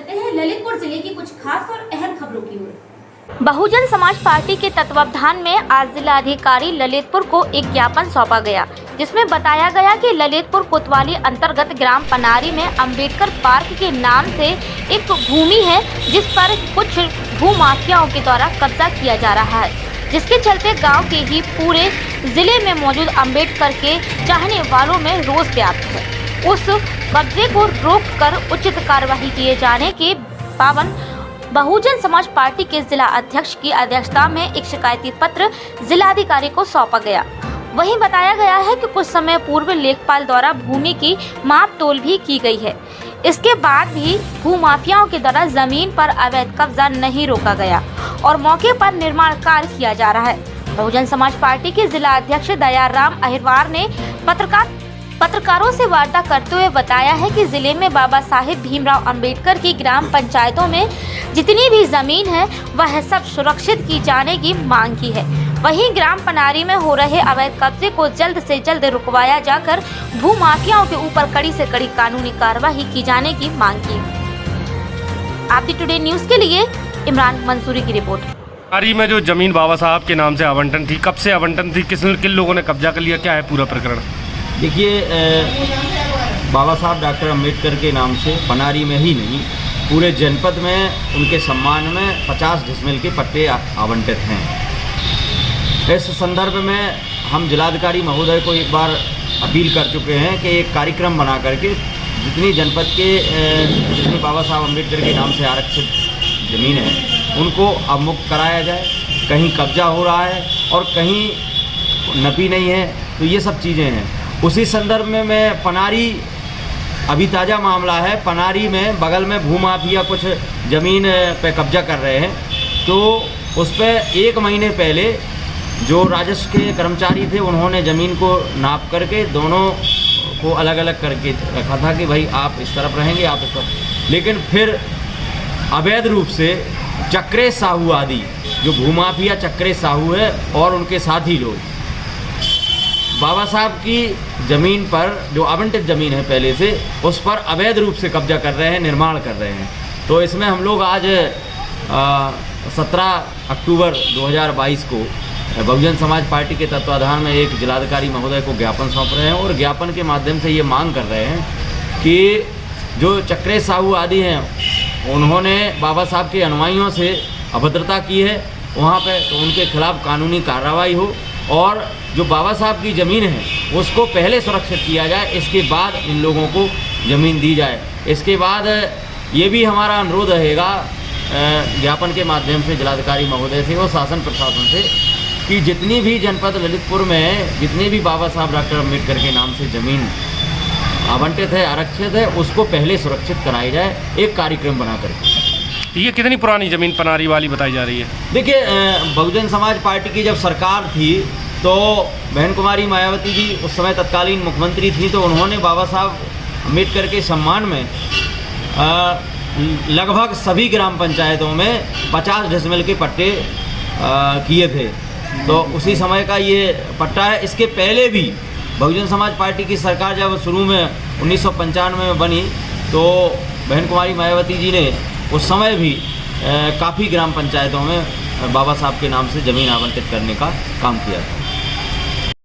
चलते हैं ललितपुर जिले की कुछ खास और अहम खबरों की ओर। बहुजन समाज पार्टी के तत्वावधान में आज जिलाधिकारी ललितपुर को एक ज्ञापन सौंपा गया, जिसमें बताया गया कि ललितपुर कोतवाली अंतर्गत ग्राम पनारी में अंबेडकर पार्क के नाम से एक भूमि है, जिस पर कुछ भूमाफियाओं के द्वारा कब्जा किया जा रहा है, जिसके चलते गांव के ही पूरे जिले में मौजूद अंबेडकर के चाहने वालों में रोष व्याप्त है। उस कब्जे को रोककर उचित कार्रवाई किए जाने के पावन बहुजन समाज पार्टी के जिला अध्यक्ष की अध्यक्षता में एक शिकायती पत्र जिलाधिकारी को सौंपा गया। वहीं बताया गया है कि कुछ समय पूर्व लेखपाल द्वारा भूमि की माप तोल भी की गई है। इसके बाद भी भूमाफियाओं के द्वारा जमीन पर अवैध कब्जा नहीं रोका गया और मौके पर निर्माण कार्य किया जा रहा है। बहुजन समाज पार्टी के जिला अध्यक्ष दयाराम अहिरवार ने पत्रकारों से वार्ता करते हुए बताया है कि जिले में बाबा साहेब भीमराव अंबेडकर की ग्राम पंचायतों में जितनी भी जमीन है वह सब सुरक्षित की जाने की मांग की है। वहीं ग्राम पनारी में हो रहे अवैध कब्जे को जल्द से जल्द रुकवाया जाकर भूमाफियाओं के ऊपर कड़ी से कड़ी कानूनी कार्रवाई की जाने की मांग की। आप टुडे न्यूज के लिए इमरान मंसूरी की रिपोर्ट। पनारी में जो जमीन बाबा साहब के नाम से आवंटन थी, कब से आवंटन थी, किन लोगों ने कब्जा कर लिया, क्या है पूरा प्रकरण? देखिए, बाबा साहब डॉक्टर अम्बेडकर के नाम से पनारी में ही नहीं पूरे जनपद में उनके सम्मान में 50 डिसमिल के पट्टे आवंटित हैं। इस संदर्भ में हम जिलाधिकारी महोदय को एक बार अपील कर चुके हैं कि एक कार्यक्रम बना करके जितनी जनपद के जितनी बाबा साहब अम्बेडकर के नाम से आरक्षित ज़मीन है उनको अवमुक्त कराया जाए। कहीं कब्जा हो रहा है और कहीं नपी नहीं है, तो ये सब चीज़ें हैं। उसी संदर्भ में मैं पनारी, अभी ताज़ा मामला है, पनारी में बगल में भूमाफिया कुछ ज़मीन पे कब्जा कर रहे हैं, तो उस पर 1 महीने पहले जो राजस्व के कर्मचारी थे उन्होंने ज़मीन को नाप करके दोनों को अलग अलग करके रखा था कि भाई आप इस तरफ रहेंगे, आप इस तरफ। लेकिन फिर अवैध रूप से चक्रे साहू आदि जो भूमाफिया चक्रे साहू है और उनके साथी लोग बाबा साहब की ज़मीन पर जो आवंटित ज़मीन है पहले से, उस पर अवैध रूप से कब्जा कर रहे हैं, निर्माण कर रहे हैं। तो इसमें हम लोग आज 17 अक्टूबर 2022 को बहुजन समाज पार्टी के तत्वाधान में एक जिलाधिकारी महोदय को ज्ञापन सौंप रहे हैं और ज्ञापन के माध्यम से ये मांग कर रहे हैं कि जो चक्रे साहू आदि हैं उन्होंने बाबा साहब के अनुयायियों से अभद्रता की है वहाँ पे, तो उनके खिलाफ़ कानूनी कार्रवाई हो और जो बाबा साहब की ज़मीन है उसको पहले सुरक्षित किया जाए, इसके बाद इन लोगों को ज़मीन दी जाए। इसके बाद ये भी हमारा अनुरोध रहेगा ज्ञापन के माध्यम से जिलाधिकारी महोदय से और शासन प्रशासन से कि जितनी भी जनपद ललितपुर में जितने भी बाबा साहब डॉक्टर अम्बेडकर के नाम से ज़मीन आवंटित है, आरक्षित है, उसको पहले सुरक्षित कराई जाए, एक कार्यक्रम बना करके। ये कितनी पुरानी ज़मीन पनारी वाली बताई जा रही है? देखिए, बहुजन समाज पार्टी की जब सरकार थी तो बहन कुमारी मायावती जी उस समय तत्कालीन मुख्यमंत्री थी, तो उन्होंने बाबा साहब अम्बेडकर के सम्मान में लगभग सभी ग्राम पंचायतों में 50 डिसमिल के पट्टे किए थे। तो उसी समय का ये पट्टा है। इसके पहले भी बहुजन समाज पार्टी की सरकार जब शुरू में 1995 में बनी तो बहन कुमारी मायावती जी ने उस समय भी काफ़ी ग्राम पंचायतों में बाबा साहब के नाम से ज़मीन आवंटित करने का काम किया था।